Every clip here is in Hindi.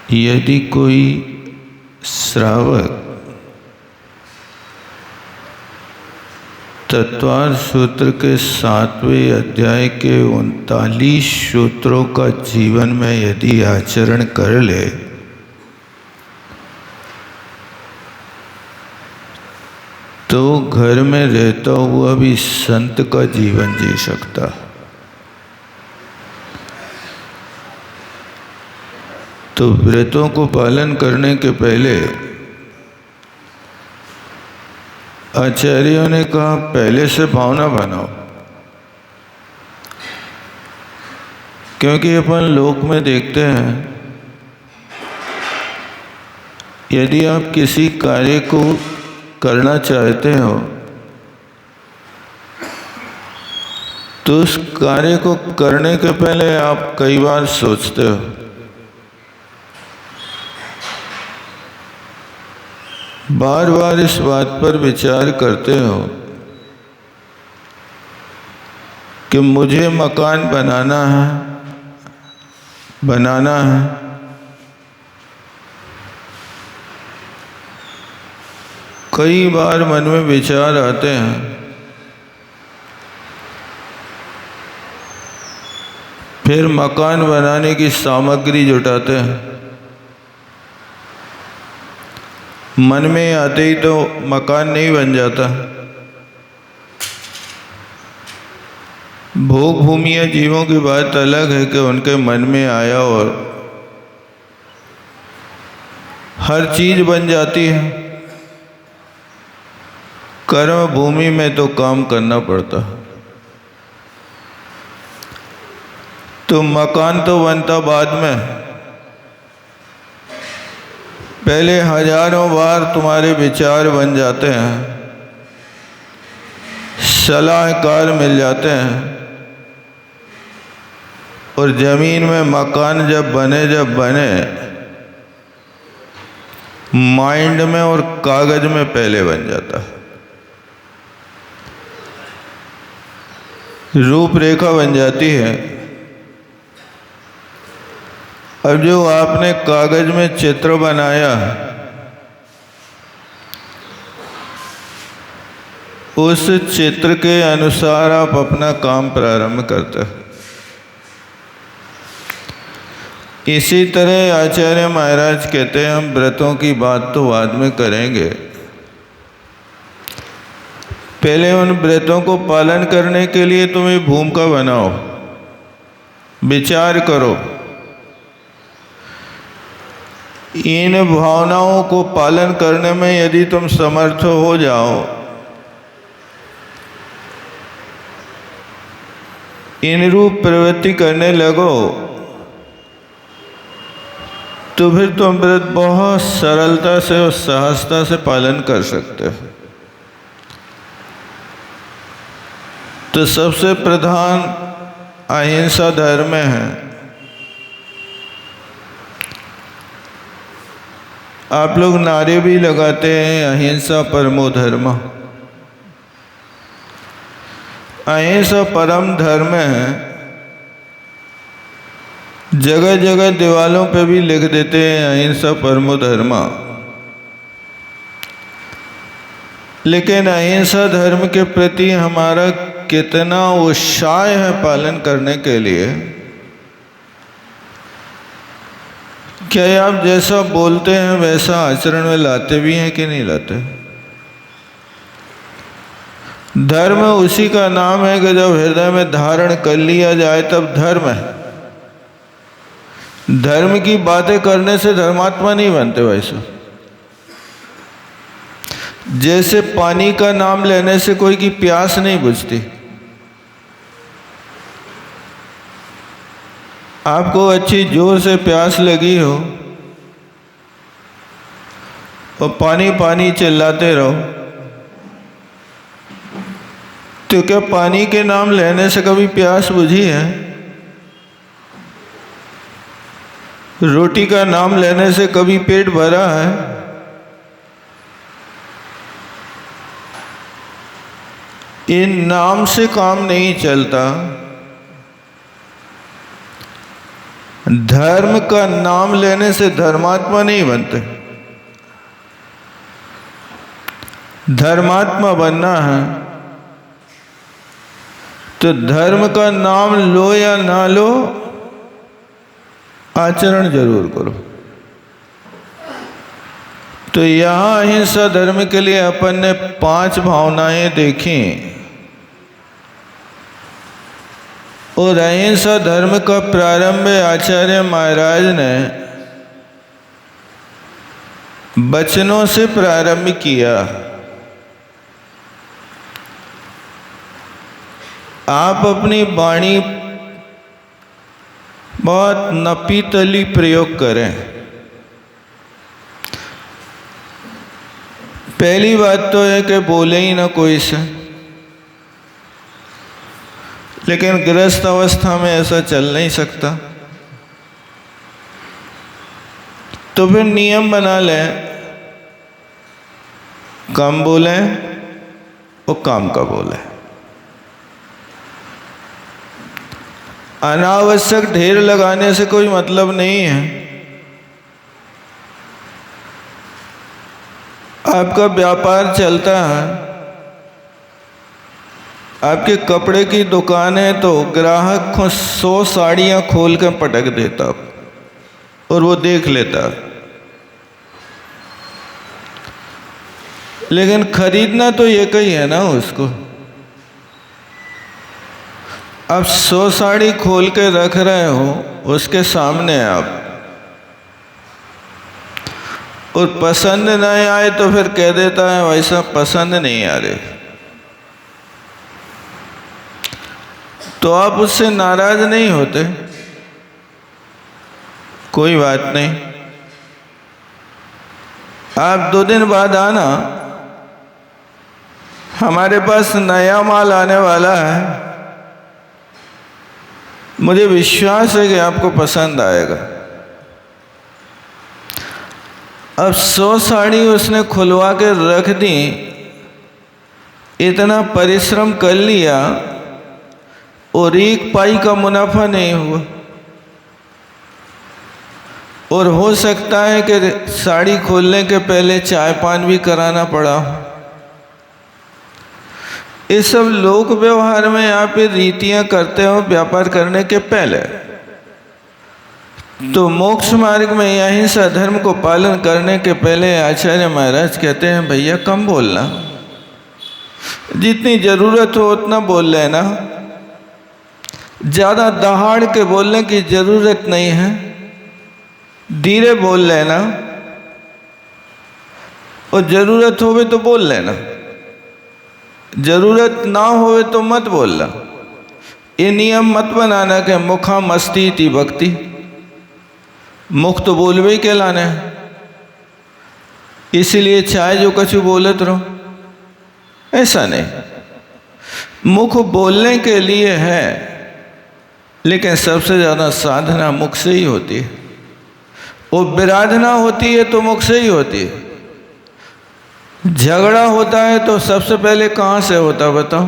यदि कोई श्रावक तत्वार्थ सूत्र के 7वें अध्याय के 39 सूत्रों का जीवन में यदि आचरण कर ले तो घर में रहता हुआ भी संत का जीवन जी सकता। तो व्रतों को पालन करने के पहले आचार्यों ने कहा पहले से भावना बनाओ, क्योंकि अपन लोक में देखते हैं यदि आप किसी कार्य को करना चाहते हो तो उस कार्य को करने के पहले आप कई बार सोचते हो, बार बार इस बात पर विचार करते हो कि मुझे मकान बनाना है। कई बार मन में विचार आते हैं, फिर मकान बनाने की सामग्री जुटाते हैं। मन में आते ही तो मकान नहीं बन जाता। भोग भूमिया जीवों की बात अलग है कि उनके मन में आया और हर चीज बन जाती है। कर्म भूमि में तो काम करना पड़ता, तो मकान तो बनता बाद में। पहले हजारों बार तुम्हारे विचार बन जाते हैं, सलाहकार मिल जाते हैं, और जमीन में मकान जब बने माइंड में और कागज में पहले बन जाता है, रूपरेखा बन जाती है। अब जो आपने कागज में चित्र बनाया उस चित्र के अनुसार आप अपना काम प्रारंभ करते हैं। इसी तरह आचार्य महाराज कहते हैं हम व्रतों की बात तो बाद में करेंगे, पहले उन व्रतों को पालन करने के लिए तुम्हें भूमिका बनाओ, विचार करो। इन भावनाओं को पालन करने में यदि तुम समर्थ हो जाओ, इन रूप प्रवृत्ति करने लगो, तो फिर तुम व्रत बहुत सरलता से और सहजता से पालन कर सकते हो। तो सबसे प्रधान अहिंसा धर्म है। आप लोग नारे भी लगाते हैं अहिंसा परमो धर्म। अहिंसा परम धर्म है। जगह जगह दीवालों पे भी लिख देते हैं अहिंसा परमो धर्म। लेकिन अहिंसा धर्म के प्रति हमारा कितना उत्साह है पालन करने के लिए। क्या आप जैसा बोलते हैं वैसा आचरण में लाते भी हैं कि नहीं लाते? धर्म उसी का नाम है कि जब हृदय में धारण कर लिया जाए तब धर्म है। धर्म की बातें करने से धर्मात्मा नहीं बनते। वैसे जैसे पानी का नाम लेने से कोई की प्यास नहीं बुझती। आपको अच्छी जोर से प्यास लगी हो और पानी पानी चिल्लाते रहो, तो क्या पानी के नाम लेने से कभी प्यास बुझी है? रोटी का नाम लेने से कभी पेट भरा है? इन नाम से काम नहीं चलता। धर्म का नाम लेने से धर्मात्मा नहीं बनते। धर्मात्मा बनना है तो धर्म का नाम लो या ना लो, आचरण जरूर करो। तो यहाँ अहिंसा धर्म के लिए अपन ने 5 भावनाएं देखी और अहिंसा धर्म का प्रारंभ आचार्य महाराज ने वचनों से प्रारंभ किया। आप अपनी वाणी बहुत नपी तली प्रयोग करें। पहली बात तो है कि बोले ही ना कोई से, लेकिन गृहस्थ अवस्था में ऐसा चल नहीं सकता। तो फिर नियम बना लें, कम बोलें और काम का बोलें। अनावश्यक ढेर लगाने से कोई मतलब नहीं है। आपका व्यापार चलता है, आपके कपड़े की दुकान है तो ग्राहक को 100 साड़ियाँ खोल कर पटक देता और वो देख लेता, लेकिन खरीदना तो ये ही है ना उसको। अब 100 साड़ी खोल के रख रहे हो उसके सामने आप, और पसंद नहीं आए तो फिर कह देता है वैसा पसंद नहीं आ रहे, तो आप उससे नाराज नहीं होते, कोई बात नहीं, आप 2 दिन बाद आना, हमारे पास नया माल आने वाला है, मुझे विश्वास है कि आपको पसंद आएगा। अब 100 साड़ी उसने खुलवा के रख दी, इतना परिश्रम कर लिया और 1 पाई का मुनाफा नहीं हुआ। और हो सकता है कि साड़ी खोलने के पहले चाय पान भी कराना पड़ा। ये सब लोक व्यवहार में आप ये रीतियां करते हो व्यापार करने के पहले। तो मोक्ष मार्ग में अहिंसा धर्म को पालन करने के पहले आचार्य महाराज कहते हैं भैया कम बोलना, जितनी जरूरत हो उतना बोल लेना, ज़्यादा दहाड़ के बोलने की जरूरत नहीं है, धीरे बोल लेना और जरूरत होवे तो बोल लेना, जरूरत ना होवे तो मत बोलना। ये नियम मत बनाना कि मुखा मस्ती थी भक्ति, मुख तो बोलवे ही कहलाने हैं, इसीलिए चाहे जो कछु बोलत रहो, ऐसा नहीं। मुख बोलने के लिए है, लेकिन सबसे ज़्यादा साधना मुख से ही होती है, और विराधना होती है तो मुख से ही होती है। झगड़ा होता है तो सबसे पहले कहाँ से होता बताओ?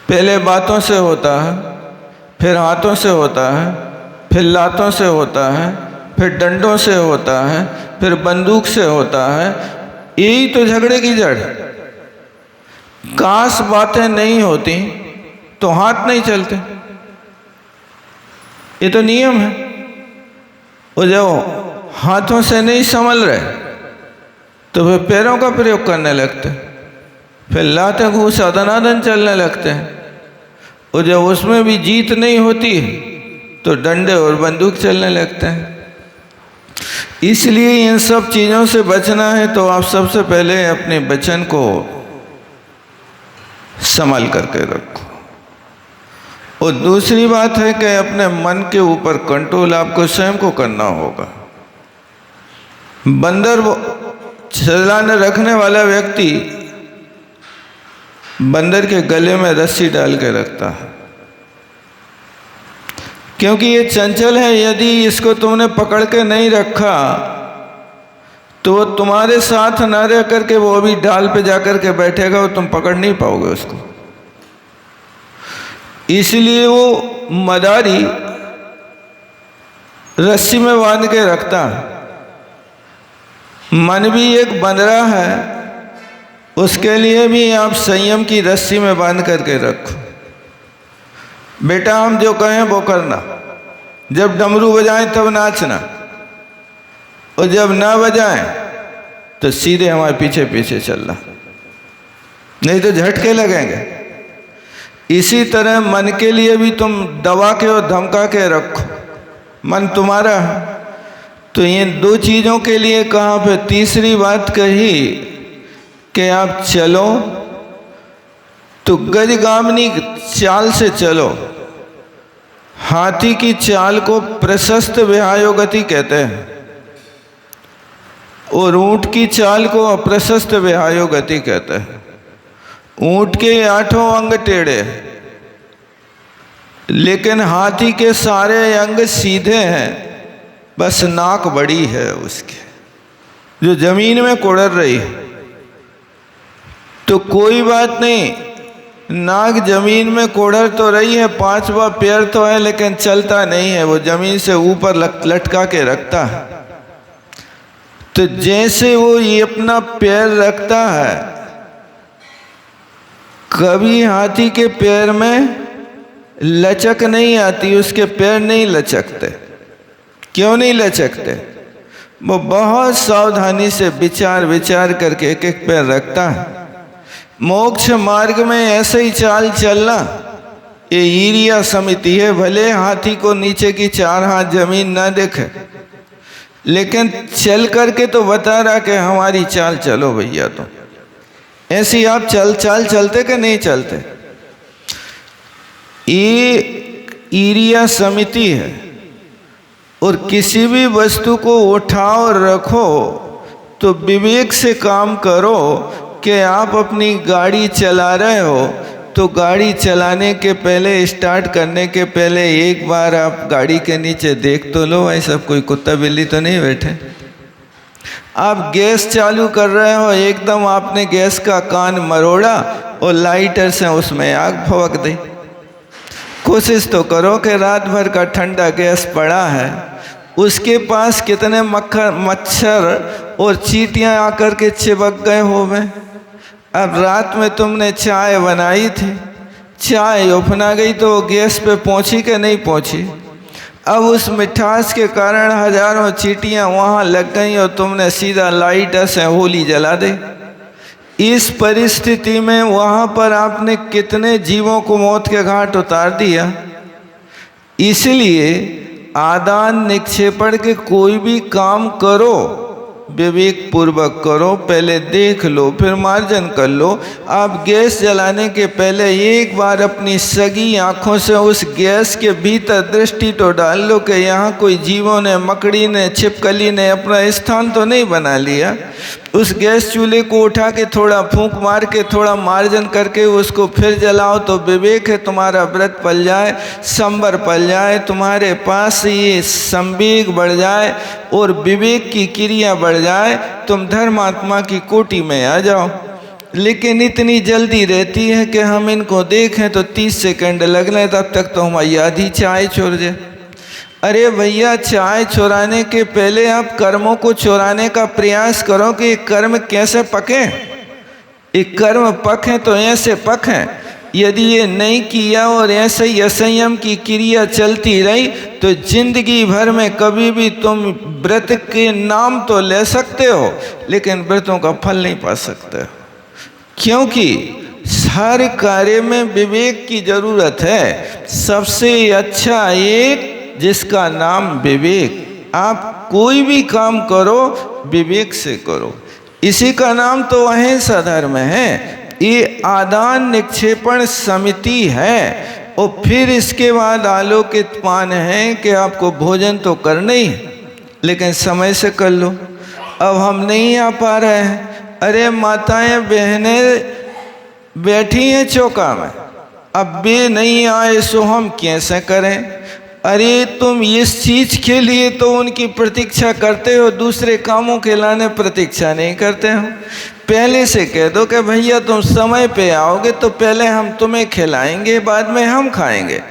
पहले बातों से होता है, फिर हाथों से होता है, फिर लातों से होता है, फिर डंडों से होता है, फिर बंदूक से होता है। यही तो झगड़े की जड़। काश बातें नहीं होती तो हाथ नहीं चलते, ये तो नियम है। और जब हाथों से नहीं संभल रहे तो फिर पैरों का प्रयोग करने लगते, फिर लाते घूस दनादन चलने लगते हैं, और जब उसमें भी जीत नहीं होती तो डंडे और बंदूक चलने लगते हैं। इसलिए इन सब चीज़ों से बचना है तो आप सबसे पहले अपने वचन को संभाल करके रखो। और दूसरी बात है कि अपने मन के ऊपर कंट्रोल आपको स्वयं को करना होगा। बंदर चलाने रखने वाला व्यक्ति बंदर के गले में रस्सी डाल के रखता है, क्योंकि ये चंचल है। यदि इसको तुमने पकड़ के नहीं रखा तो वो तुम्हारे साथ न रह करके वो अभी डाल पे जाकर के बैठेगा और तुम पकड़ नहीं पाओगे उसको। इसलिए वो मदारी रस्सी में बांध के रखता है। मन भी एक बंदरा है, उसके लिए भी आप संयम की रस्सी में बांध करके रखो। बेटा हम जो कहें वो करना, जब डमरू बजाएं तब नाचना, और जब ना बजाएं तो सीधे हमारे पीछे पीछे चलना, नहीं तो झटके लगेंगे। इसी तरह मन के लिए भी तुम दबा के और धमका के रखो, मन तुम्हारा है। तो ये दो चीज़ों के लिए कहाँ पे तीसरी बात कही कि आप चलो तो गजगामिनी चाल से चलो। हाथी की चाल को प्रशस्त विहायो गति कहते हैं और ऊंट की चाल को अप्रशस्त विहायो गति कहते हैं। ऊंट के 8 अंग टेढ़े, लेकिन हाथी के सारे अंग सीधे हैं, बस नाक बड़ी है उसकी जो जमीन में कुड़र रही है। तो कोई बात नहीं, नाक जमीन में कोड़र तो रही है, 5वां पैर तो है लेकिन चलता नहीं है, वो जमीन से ऊपर लटका के रखता है। तो जैसे वो ये अपना पैर रखता है, कभी हाथी के पैर में लचक नहीं आती, उसके पैर नहीं लचकते। क्यों नहीं लचकते? वो बहुत सावधानी से विचार विचार करके एक एक पैर रखता है। मोक्ष मार्ग में ऐसे ही चाल चलना, ये ईरिया समिति है। भले हाथी को नीचे की 4 हाथ जमीन ना दिखे, लेकिन चल करके तो बता रहा कि हमारी चाल चलो भैया। तो ऐसी आप चाल चलते कि नहीं चलते? ये ईरिया समिति है। और किसी भी वस्तु को उठाओ रखो तो विवेक से काम करो। कि आप अपनी गाड़ी चला रहे हो तो गाड़ी चलाने के पहले, स्टार्ट करने के पहले एक बार आप गाड़ी के नीचे देख तो लो, ऐसा कोई कुत्ता बिल्ली तो नहीं बैठे। आप गैस चालू कर रहे हो, एकदम आपने गैस का कान मरोड़ा और लाइटर से उसमें आग फवक दी। कोशिश तो करो कि रात भर का ठंडा गैस पड़ा है, उसके पास कितने मच्छर और चींटियां आकर के चिपक गए होंगे। अब रात में तुमने चाय बनाई थी, चाय उफना गई तो गैस पे पहुंची कि नहीं पहुंची? अब उस मिठास के कारण हजारों चींटियां वहां लग गई और तुमने सीधा लाइटर से होली जला दी। इस परिस्थिति में वहां पर आपने कितने जीवों को मौत के घाट उतार दिया। इसलिए आदान निक्षेपण के कोई भी काम करो, विवेक पूर्वक करो। पहले देख लो, फिर मार्जन कर लो। आप गैस जलाने के पहले एक बार अपनी सगी आंखों से उस गैस के भीतर दृष्टि तो डाल लो कि यहाँ कोई जीवों ने, मकड़ी ने, छिपकली ने अपना स्थान तो नहीं बना लिया। उस गैस चूल्हे को उठा के थोड़ा फूंक मार के, थोड़ा मार्जन करके उसको फिर जलाओ तो विवेक है तुम्हारा व्रत पल जाए, संबर पल जाए, तुम्हारे पास ये संवेग बढ़ जाए और विवेक की क्रिया बढ़ जाए, तुम धर्मात्मा की कोटि में आ जाओ। लेकिन इतनी जल्दी रहती है कि हम इनको देखें तो 30 सेकंड लगने, तब तक तो हमारी आधी चाय छोड़ जाए। अरे भैया, चाय चुराने के पहले आप कर्मों को चुराने का प्रयास करो कि ये कर्म कैसे पकें। ये कर्म पकें तो ऐसे पकें, यदि ये नहीं किया और ऐसे ही असंयम की क्रिया चलती रही तो जिंदगी भर में कभी भी तुम व्रत के नाम तो ले सकते हो, लेकिन व्रतों का फल नहीं पा सकते। क्योंकि हर कार्य में विवेक की जरूरत है। सबसे अच्छा एक जिसका नाम विवेक। आप कोई भी काम करो विवेक से करो, इसी का नाम तो अहिंसा धर्म है। ये आदान निक्षेपण समिति है। और फिर इसके बाद आलोकित पान है कि आपको भोजन तो करना ही है, लेकिन समय से कर लो। अब हम नहीं आ पा रहे हैं। अरे माताएं बहनें बैठी हैं चौका में, अब वे नहीं आए सो हम कैसे करें। अरे तुम इस चीज के लिए तो उनकी प्रतीक्षा करते हो, दूसरे कामों के लाने प्रतीक्षा नहीं करते हो। पहले से कह दो कि भैया तुम समय पे आओगे तो पहले हम तुम्हें खिलाएंगे, बाद में हम खाएंगे।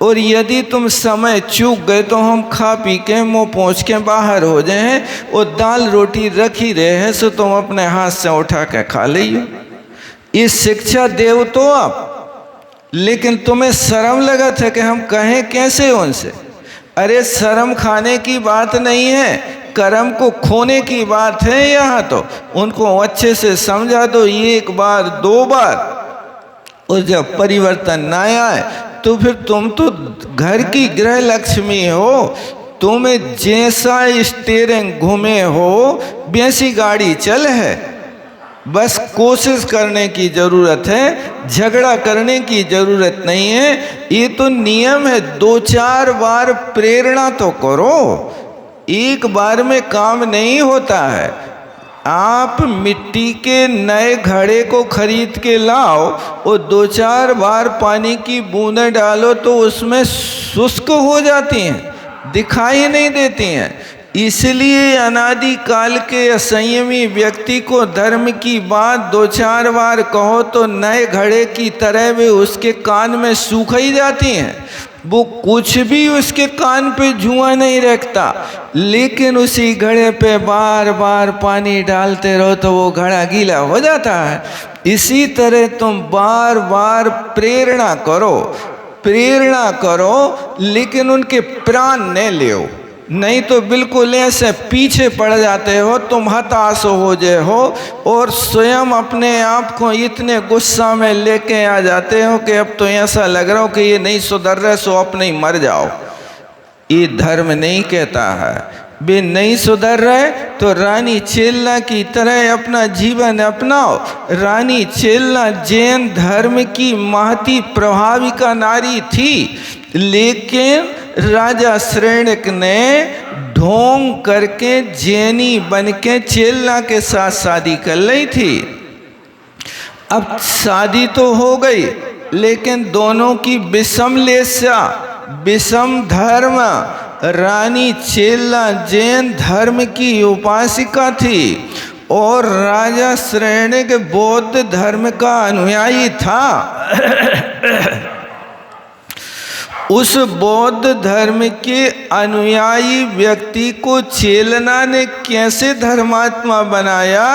और यदि तुम समय चूक गए तो हम खा पी के मुँह पोंछ के बाहर हो जाएं, और दाल रोटी रखी रहे हैं सो तुम अपने हाथ से उठा के खा लियो। ये शिक्षा देव तो आप, लेकिन तुम्हें शर्म लगा था कि हम कहें कैसे उनसे। अरे शर्म खाने की बात नहीं है, कर्म को खोने की बात है। यहाँ तो उनको अच्छे से समझा दो, एक बार दो बार, और जब परिवर्तन ना आए तो फिर तुम तो घर की गृह लक्ष्मी हो। तुम्हें जैसा स्टीयरिंग घूमे हो वैसी गाड़ी चल है। बस कोशिश करने की ज़रूरत है, झगड़ा करने की ज़रूरत नहीं है। ये तो नियम है, 2-4 बार प्रेरणा तो करो, एक बार में काम नहीं होता है। आप मिट्टी के नए घड़े को खरीद के लाओ और 2-4 बार पानी की बूंदें डालो तो उसमें शुष्क हो जाती हैं, दिखाई नहीं देती हैं। इसलिए अनादि काल के असंयमी व्यक्ति को धर्म की बात 2-4 बार कहो तो नए घड़े की तरह वे उसके कान में सूख ही जाती हैं। वो कुछ भी उसके कान पे जुआ नहीं रखता, लेकिन उसी घड़े पे बार बार पानी डालते रहो तो वो घड़ा गीला हो जाता है। इसी तरह तुम बार बार प्रेरणा करो, लेकिन उनके प्राण न ले, नहीं तो बिल्कुल ऐसे पीछे पड़ जाते हो, तुम हताश हो जाए हो और स्वयं अपने आप को इतने गुस्सा में लेके आ जाते हो कि अब तो ऐसा लग रहा हो कि ये नहीं सुधर रहे सो अपने ही मर जाओ। ये धर्म नहीं कहता है। वे नहीं सुधर रहे तो रानी चेल्ला की तरह अपना जीवन अपनाओ। रानी चेल्ला जैन धर्म की महती प्रभाविका नारी थी, लेकिन राजा श्रेणिक ने ढोंग करके जैनी बन के चेल्ला के साथ शादी कर ली थी। अब शादी तो हो गई, लेकिन दोनों की विषम लेस्या, विषम धर्म। रानी चेल्ला जैन धर्म की उपासिका थी और राजा श्रेणिक बौद्ध धर्म का अनुयायी था। उस बौद्ध धर्म के अनुयायी व्यक्ति को चेलना ने कैसे धर्मात्मा बनाया,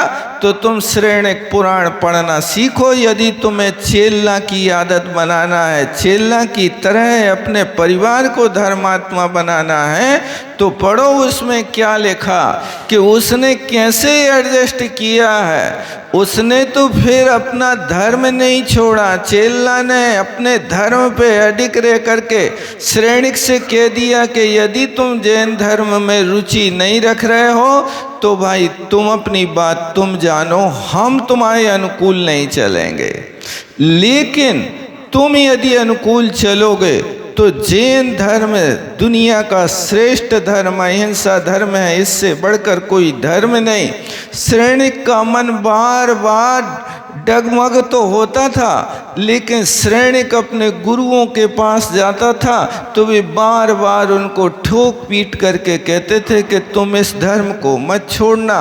तो तुम श्रेणिक पुराण पढ़ना सीखो। यदि तुम्हें चेलना की आदत बनाना है, चेलना की तरह अपने परिवार को धर्मात्मा बनाना है, तो पढ़ो उसमें क्या लिखा कि उसने कैसे एडजस्ट किया है। उसने तो फिर अपना धर्म नहीं छोड़ा। चेल्ला ने अपने धर्म पे अडिग रह करके श्रेणिक से कह दिया कि यदि तुम जैन धर्म में रुचि नहीं रख रहे हो तो भाई तुम अपनी बात तुम जानो, हम तुम्हारे अनुकूल नहीं चलेंगे। लेकिन तुम यदि अनुकूल चलोगे तो जैन धर्म दुनिया का श्रेष्ठ धर्म, अहिंसा धर्म है, इससे बढ़कर कोई धर्म नहीं। श्रेणिक का मन बार बार डगमग तो होता था, लेकिन श्रेणिक अपने गुरुओं के पास जाता था तो वे बार बार उनको ठोक पीट करके कहते थे कि तुम इस धर्म को मत छोड़ना।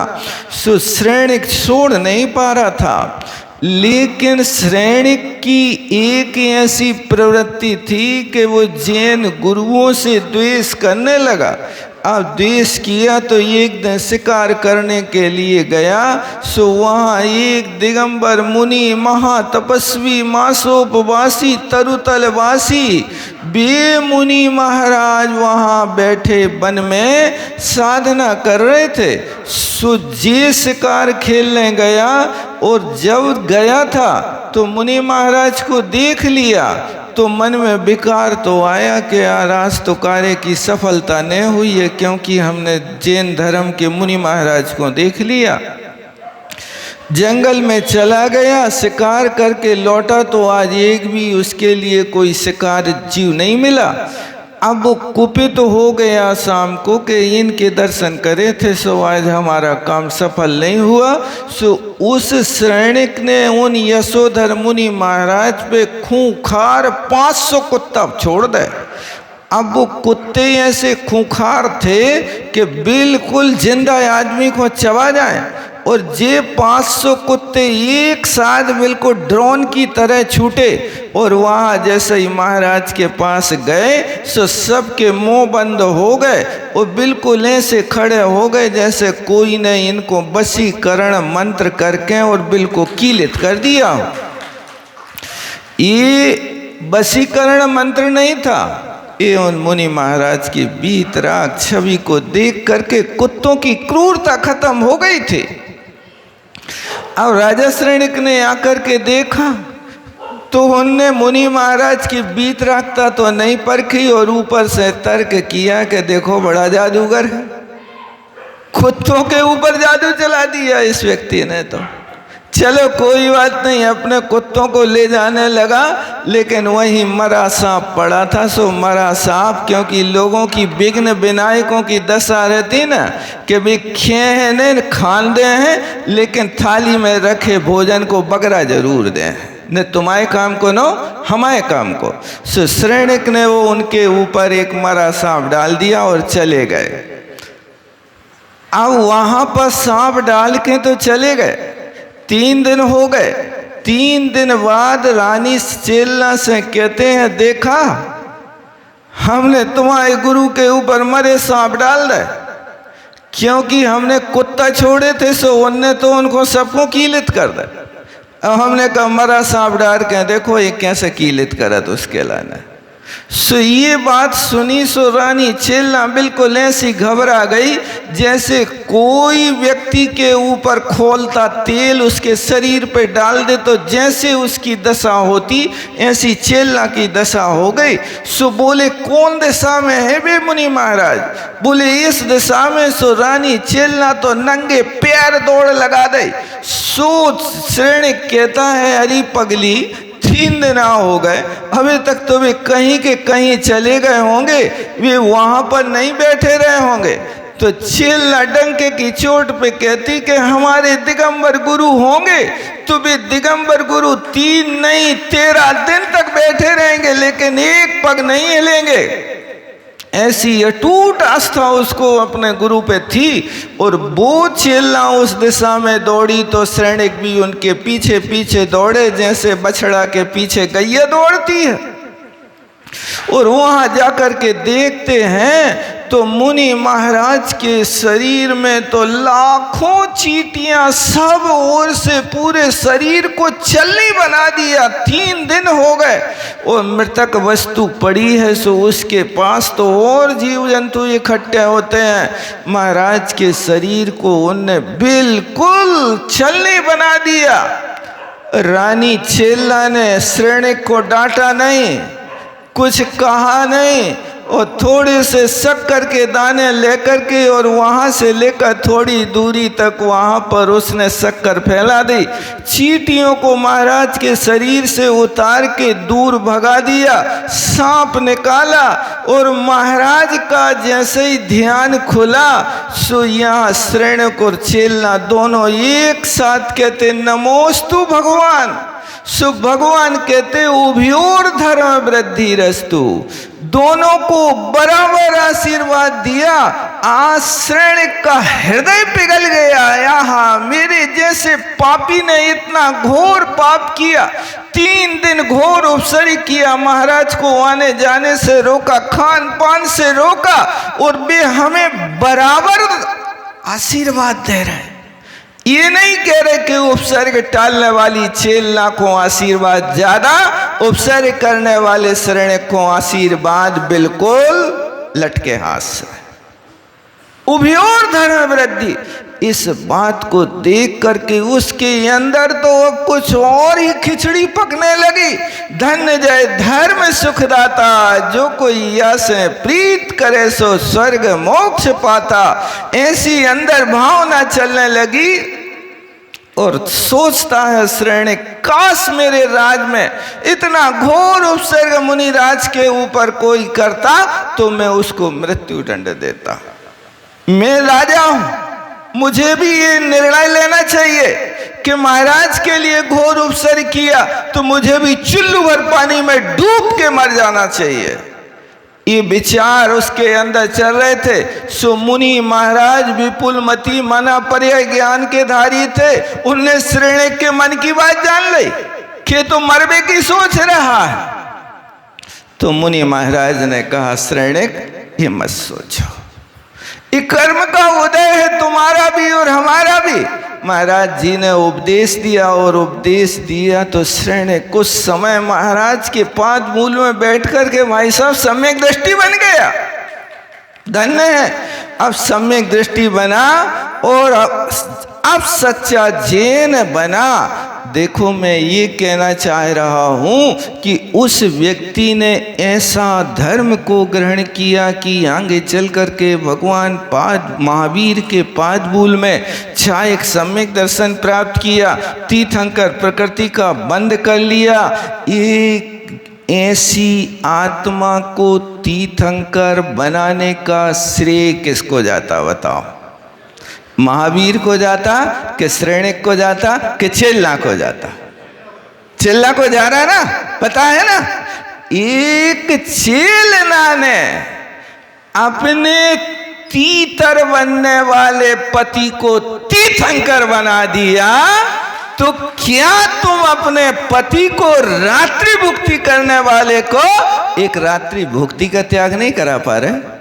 सो श्रेणिक छोड़ नहीं पा रहा था। लेकिन श्रेणिक की एक ऐसी प्रवृत्ति थी कि वो जैन गुरुओं से द्वेष करने लगा। अब द्वेष किया तो एक दिन शिकार करने के लिए गया, सो वहाँ एक दिगंबर मुनि महातपस्वी मासोपवासी तरुतलवासी बे मुनि महाराज वहाँ बैठे वन में साधना कर रहे थे। सो जे शिकार खेलने गया और जब गया था तो मुनि महाराज को देख लिया तो मन में विकार तो आया कि आज तो कार्य की सफलता नहीं हुई है, क्योंकि हमने जैन धर्म के मुनि महाराज को देख लिया। जंगल में चला गया, शिकार करके लौटा तो आज एक भी उसके लिए कोई शिकार जीव नहीं मिला। अब वो कुपित हो गया शाम को कि इनके दर्शन करे थे सो आज हमारा काम सफल नहीं हुआ। सो उस श्रेणिक ने उन यशोधर मुनि महाराज पे खूंखार 500 कुत्ता छोड़ दे। अब वो कुत्ते ऐसे खूंखार थे कि बिल्कुल जिंदा आदमी को चबा जाए। और जे 500 कुत्ते एक साथ बिल्कुल ड्रोन की तरह छूटे और वहाँ जैसे ही महाराज के पास गए सो सबके मुंह बंद हो गए और बिल्कुल ऐसे खड़े हो गए जैसे कोई ने इनको वशीकरण मंत्र करके और बिल्कुल कीलित कर दिया। ये वशीकरण मंत्र नहीं था, ये उन मुनि महाराज की वीतराग छवि को देख करके कुत्तों की क्रूरता खत्म हो गई थी। अब राजा श्रेणिक ने आकर के देखा तो उनने मुनि महाराज की वीतरागता तो नहीं परखी और ऊपर से तर्क किया कि देखो बड़ा जादूगर है, कुत्तों के ऊपर जादू चला दिया इस व्यक्ति ने। तो चलो कोई बात नहीं, अपने कुत्तों को ले जाने लगा, लेकिन वहीं मरा सांप पड़ा था। सो मरा सांप, क्योंकि लोगों की विघ्न विनायकों की दशा रहती ना कि भी खेने खान दे हैं लेकिन थाली में रखे भोजन को बकरा जरूर दें, न तुम्हारे काम को नो हमारे काम को। सो श्रेणिक ने वो उनके ऊपर एक मरा सांप डाल दिया और चले गए। अब वहां पर सांप डाल के तो चले गए, 3 दिन हो गए। 3 दिन बाद रानी चेलना से कहते हैं देखा हमने तुम्हारे गुरु के ऊपर मरे सांप डाल दे, क्योंकि हमने कुत्ता छोड़े थे सो उनने तो उनको सबको कीलित कर दे। अब हमने कहा मरा सांप डाल के देखो ये कैसे कीलित करा तो उसके लाने। सो ये बात सुनी सो रानी चेलना बिल्कुल ऐसी घबरा गई जैसे कोई व्यक्ति के ऊपर खोलता तेल उसके शरीर पे डाल दे तो जैसे उसकी दशा होती ऐसी चेलना की दशा हो गई। सो बोले कौन दिशा में है बे मुनि महाराज? बोले इस दिशा में। सो रानी चेलना तो नंगे पैर दौड़ लगा दे। सो श्रेणिक कहता है अरे पगली 3 दिन हो गए अभी तक तो वे कहीं के कहीं चले गए होंगे, वे वहां पर नहीं बैठे रहे होंगे। तो चेलना डंके की चोट पे कहती कि हमारे दिगंबर गुरु होंगे तो वे दिगंबर गुरु 3 नहीं 13 दिन तक बैठे रहेंगे लेकिन एक पग नहीं हिलेंगे। ऐसी अटूट आस्था उसको अपने गुरु पे थी और वो चेलना उस दिशा में दौड़ी तो श्रेणिक भी उनके पीछे पीछे दौड़े जैसे बछड़ा के पीछे गैया दौड़ती है। और वहां जाकर के देखते हैं तो मुनि महाराज के शरीर में तो लाखों चींटियां सब ओर से पूरे शरीर को चलनी बना दिया। 3 दिन हो गए और मृतक वस्तु पड़ी है सो उसके पास तो और जीव जंतु इकट्ठे होते हैं। महाराज के शरीर को उनने बिल्कुल चलनी बना दिया। रानी चेलना ने श्रेणिक को डांटा नहीं, कुछ कहा नहीं और थोड़े से शक्कर के दाने लेकर के और वहाँ से लेकर थोड़ी दूरी तक वहाँ पर उसने शक्कर फैला दी। चींटियों को महाराज के शरीर से उतार के दूर भगा दिया, सांप निकाला और महाराज का जैसे ही ध्यान खुला सो यहाँ श्रेणिक और चेलना दोनों एक साथ कहते नमोस्तु भगवान। सो भगवान कहते उभयोर धर्म वृद्धि रस्तु, दोनों को बराबर आशीर्वाद दिया। आज श्रेणिक का हृदय पिघल गया, यहाँ मेरे जैसे पापी ने इतना घोर पाप किया, 3 दिन घोर उपसरी किया, महाराज को आने जाने से रोका, खान पान से रोका और वे हमें बराबर आशीर्वाद दे रहे हैं। ये नहीं कह रहे कि उपसर्ग टालने वाली चेलना को आशीर्वाद ज्यादा, उपसर्ग करने वाले श्रेणिक को आशीर्वाद बिल्कुल लटके हाथ से। उभयोर धर्म वृद्धि, इस बात को देख करके उसके अंदर तो अब कुछ और ही खिचड़ी पकने लगी। धन्य जय धर्म सुखदाता, जो कोई या से प्रीत करे सो स्वर्ग मोक्ष पाता। ऐसी अंदर भावना चलने लगी और सोचता है श्रेणिक काश मेरे राज में इतना घोर उपसर्ग मुनि राज के ऊपर कोई करता तो मैं उसको मृत्यु दंड देता। मैं राजा हूं, मुझे भी ये निर्णय लेना चाहिए कि महाराज के लिए घोर उपसर्ग किया तो मुझे भी चुल्लू भर पानी में डूब के मर जाना चाहिए। ये विचार उसके अंदर चल रहे थे। सो मुनि महाराज विपुल मति मना पर्याय ज्ञान के धारी थे। उनने श्रेणिक के मन की बात जान ली कि तो मरबे की सोच रहा है। तो मुनि महाराज ने कहा, श्रेणिक ये मत सोचो, ये कर्म का उदय है तुम्हारा भी और हमारा भी। महाराज जी ने उपदेश दिया और उपदेश दिया तो श्रेणिक कुछ समय महाराज के पाद मूल में बैठ कर के भाई साहब सम्यक दृष्टि बन गया। धन्य है, अब सम्यक दृष्टि बना और अब सच्चा जैन बना। देखो मैं ये कहना चाह रहा हूँ कि उस व्यक्ति ने ऐसा धर्म को ग्रहण किया कि आगे चल कर के भगवान महावीर के पादमूल में चाहे एक सम्यक दर्शन प्राप्त किया, तीर्थंकर प्रकृति का बंद कर लिया। एक ऐसी आत्मा को तीर्थंकर बनाने का श्रेय किसको जाता बताओ? महावीर को जाता कि श्रेणिक को जाता कि चेल्ला को जाता? चेल्ला को जा रहा है ना, पता है ना। एक चेलना ने अपने तीतर बनने वाले पति को तीर्थंकर बना दिया, तो क्या तुम अपने पति को रात्रि भुक्ति करने वाले को एक रात्रि भुक्ति का त्याग नहीं करा पा रहे?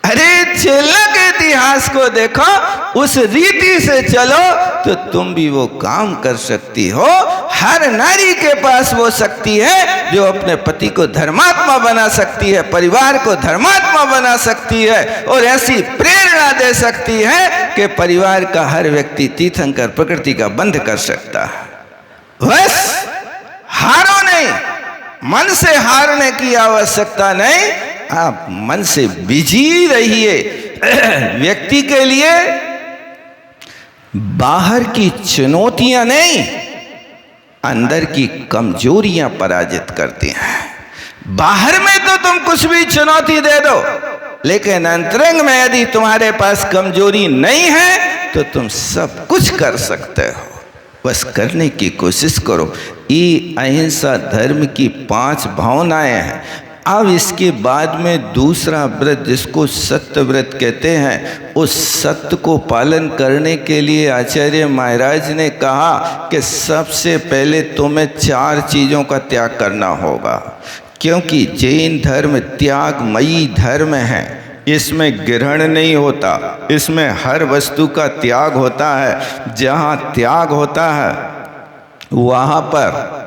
अरे चेला के इतिहास को देखो, उस रीति से चलो तो तुम भी वो काम कर सकती हो। हर नारी के पास वो शक्ति है जो अपने पति को धर्मात्मा बना सकती है, परिवार को धर्मात्मा बना सकती है और ऐसी प्रेरणा दे सकती है कि परिवार का हर व्यक्ति तीर्थंकर प्रकृति का बंध कर सकता है। बस हारो नहीं, मन से हारने की आवश्यकता नहीं, आप मन से बिजी रहिए। व्यक्ति के लिए बाहर की चुनौतियां नहीं, अंदर की कमजोरियां पराजित करती हैं। बाहर में तो तुम कुछ भी चुनौती दे दो, लेकिन अंतरंग में यदि तुम्हारे पास कमजोरी नहीं है तो तुम सब कुछ कर सकते हो। बस करने की कोशिश करो। ये अहिंसा धर्म की 5 भावनाएं हैं। अब इसके बाद में दूसरा व्रत जिसको सत्य व्रत कहते हैं, उस सत्य को पालन करने के लिए आचार्य महाराज ने कहा कि सबसे पहले तुम्हें 4 चीज़ों का त्याग करना होगा, क्योंकि जैन धर्म त्यागमयी धर्म है। इसमें ग्रहण नहीं होता, इसमें हर वस्तु का त्याग होता है। जहाँ त्याग होता है वहाँ पर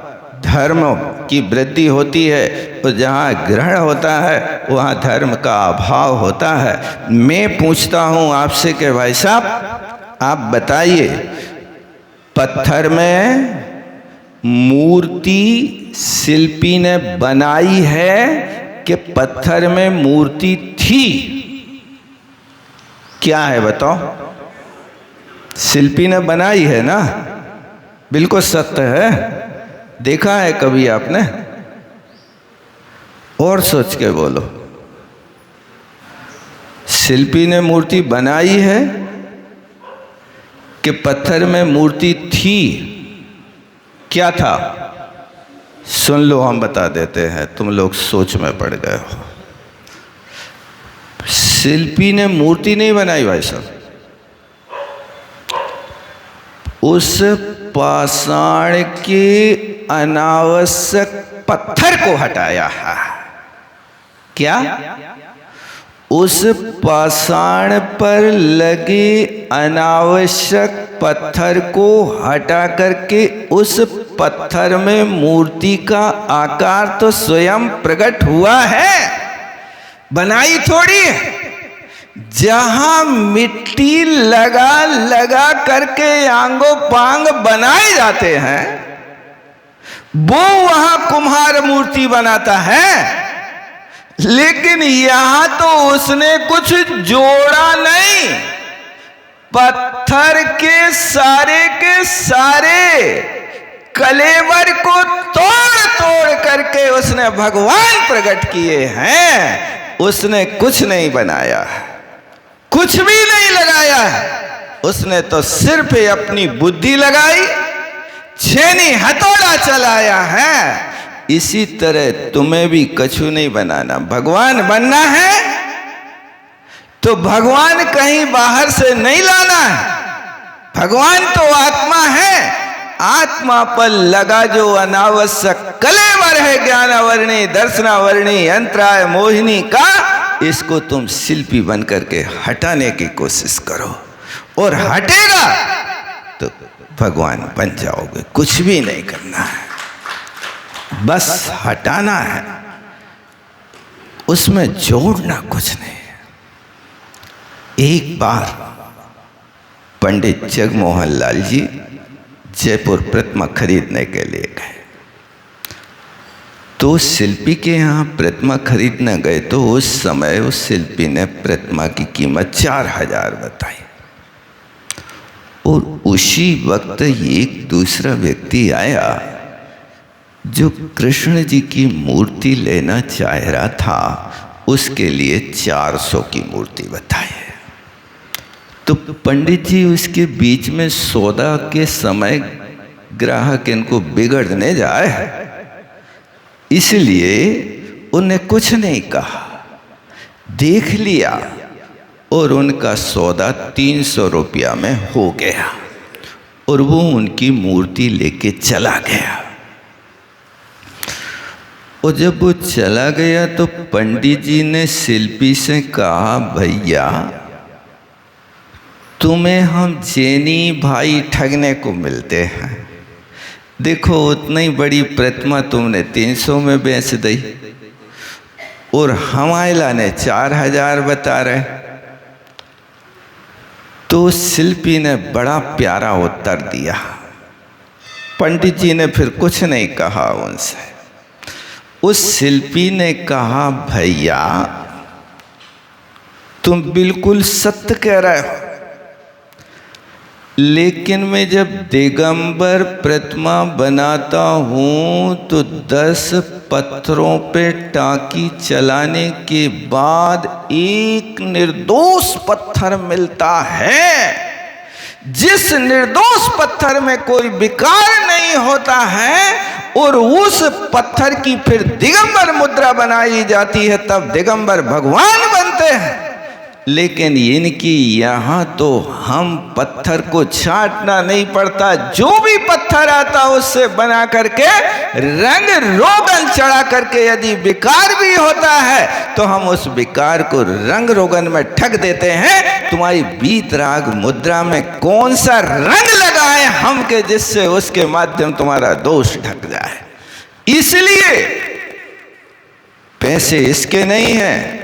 धर्म की वृद्धि होती है, और जहाँ ग्रहण होता है वहाँ धर्म का अभाव होता है। मैं पूछता हूँ आपसे कि भाई साहब आप बताइए, पत्थर में मूर्ति शिल्पी ने बनाई है कि पत्थर में मूर्ति थी? क्या है बताओ? शिल्पी ने बनाई है ना, बिल्कुल सत्य है। देखा है कभी आपने? और सोच के बोलो, शिल्पी ने मूर्ति बनाई है कि पत्थर में मूर्ति थी? क्या था? सुन लो, हम बता देते हैं, तुम लोग सोच में पड़ गए हो। शिल्पी ने मूर्ति नहीं बनाई भाई साहब, उस पाषाण के अनावश्यक पत्थर को हटाया है। क्या? उस पाषाण पर लगे अनावश्यक पत्थर को हटा करके उस पत्थर में मूर्ति का आकार तो स्वयं प्रकट हुआ है, बनाई थोड़ी है। जहां मिट्टी लगा लगा करके आंगो पांग बनाए जाते हैं, वो वहां कुम्हार मूर्ति बनाता है। लेकिन यहां तो उसने कुछ जोड़ा नहीं, पत्थर के सारे कलेवर को तोड़ तोड़ करके उसने भगवान प्रकट किए हैं। उसने कुछ नहीं बनाया, कुछ भी नहीं लगाया है। उसने तो सिर्फ अपनी बुद्धि लगाई, छेनी हथौड़ा चलाया है इसी तरह तुम्हें भी कछु नहीं बनाना। भगवान बनना है तो भगवान कहीं बाहर से नहीं लाना है। भगवान तो आत्मा है। आत्मा पर लगा जो अनावश्यक कलेवर है ज्ञानावरणी दर्शनावरणी यंत्राय मोहिनी का, इसको तुम शिल्पी बन करके हटाने की कोशिश करो और हटेगा तो भगवान बन जाओगे। कुछ भी नहीं करना है, बस हटाना है, उसमें जोड़ना कुछ नहीं है। एक बार पंडित जगमोहन लाल जी जयपुर प्रतिमा खरीदने के लिए गए, तो शिल्पी के यहाँ प्रतिमा खरीदने गए तो उस समय उस शिल्पी ने प्रतिमा की कीमत 4000 बताई। और उसी वक्त एक दूसरा व्यक्ति आया जो कृष्ण जी की मूर्ति लेना चाह रहा था, उसके लिए 400 की मूर्ति बताई। तो पंडित जी उसके बीच में सौदा के समय ग्राहक इनको बिगड़ने जाए, इसलिए उन्हें कुछ नहीं कहा, देख लिया और उनका सौदा 300 रुपया में हो गया और वो उनकी मूर्ति लेके चला गया। और जब वो चला गया तो पंडित जी ने शिल्पी से कहा, भैया तुम्हें हम जैनी भाई ठगने को मिलते हैं। देखो उतनी बड़ी प्रतिमा तुमने 300 में बेच दी और हमायला ने 4000 बता रहे। तो शिल्पी ने बड़ा प्यारा उत्तर दिया। पंडित जी ने फिर कुछ नहीं कहा उनसे। उस शिल्पी ने कहा, भैया तुम बिल्कुल सत्य कह रहे हो, लेकिन मैं जब दिगंबर प्रतिमा बनाता हूँ तो 10 पत्थरों पे टांकी चलाने के बाद एक निर्दोष पत्थर मिलता है, जिस निर्दोष पत्थर में कोई विकार नहीं होता है, और उस पत्थर की फिर दिगंबर मुद्रा बनाई जाती है, तब दिगंबर भगवान बनते हैं। लेकिन इनकी यहाँ तो हम पत्थर को छांटना नहीं पड़ता, जो भी पत्थर आता उससे बना करके रंग रोगन चढ़ा करके यदि विकार भी होता है तो हम उस विकार को रंग रोगन में ठग देते हैं। तुम्हारी वीतराग मुद्रा में कौन सा रंग लगाए हम के जिससे उसके माध्यम तुम्हारा दोष ढक जाए। इसलिए पैसे इसके नहीं हैं,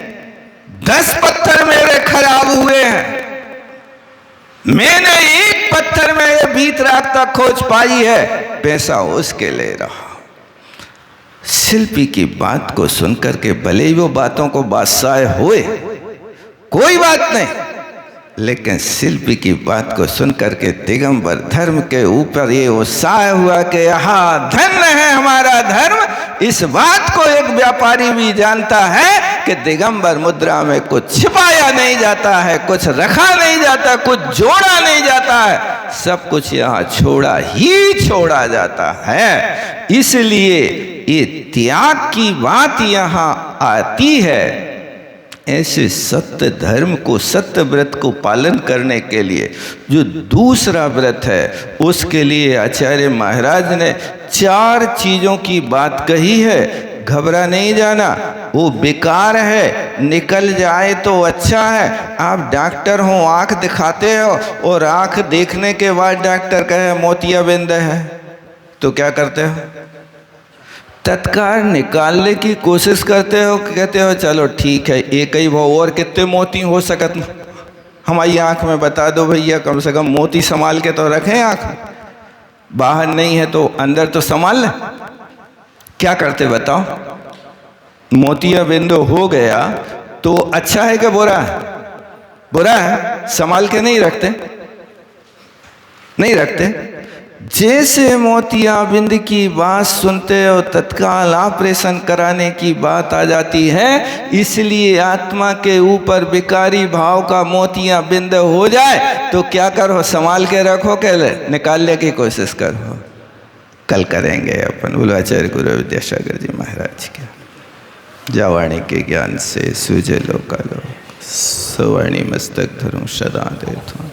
10 पत्थर मेरे खराब हुए हैं, मैंने एक पत्थर में ये वीतराग तक खोज पाई है, पैसा उसके ले रहा। शिल्पी की बात को सुनकर के भले ही वो बातों को बादशाह हुए, कोई बात नहीं, लेकिन शिल्पी की बात को सुनकर के दिगंबर धर्म के ऊपर ये उत्साह हुआ कि यहाँ धन्य है हमारा धर्म। इस बात को एक व्यापारी भी जानता है कि दिगंबर मुद्रा में कुछ छिपाया नहीं जाता है, कुछ रखा नहीं जाता, कुछ जोड़ा नहीं जाता है, सब कुछ यहाँ छोड़ा ही छोड़ा जाता है। इसलिए ये त्याग की बात यहाँ आती है। ऐसे सत्य धर्म को, सत्य व्रत को पालन करने के लिए जो दूसरा व्रत है, उसके लिए आचार्य महाराज ने 4 चीज़ों की बात कही है। घबरा नहीं जाना, वो बेकार है, निकल जाए तो अच्छा है। आप डॉक्टर हो, आँख दिखाते हो और आँख देखने के बाद डॉक्टर कहे मोतियाबिंद है, तो क्या करते हो? तत्काल निकालने की कोशिश करते हो, कहते हो चलो ठीक है एक ही वो, और कितने मोती हो सकत हमारी आँख में बता दो भैया, कम से कम मोती संभाल के तो रखें आँख में, बाहर नहीं है तो अंदर तो संभाल लें। क्या करते बताओ? मोतिया बिंदु हो गया तो अच्छा है कि बुरा है? बुरा है, संभाल के नहीं रखते, नहीं रखते। जैसे मोतियाबिंद की बात सुनते हो तत्काल ऑपरेशन कराने की बात आ जाती है। इसलिए आत्मा के ऊपर विकारी भाव का मोतियाबिंद हो जाए तो क्या करो? संभाल के रखो, के निकालने की कोशिश करो। कल करेंगे अपन। बोलो आचार्य गुरु विद्यासागर जी महाराज के। जावाणी के ज्ञान से सूझे लोकालो, सवाणी मस्तक धरूं सदा देता।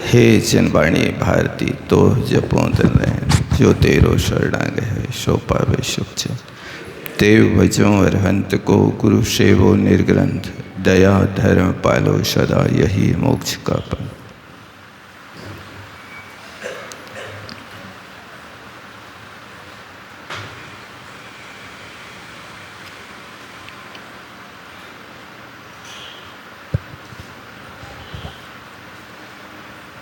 हे जनवाणी भारती तो जपो तन, जो तेरो शरणांग है सो पावे सुख चैन। देव भजो अरहंत को, गुरु सेवो निर्ग्रंथ, दया धर्म पालो सदा यही मोक्ष का पन।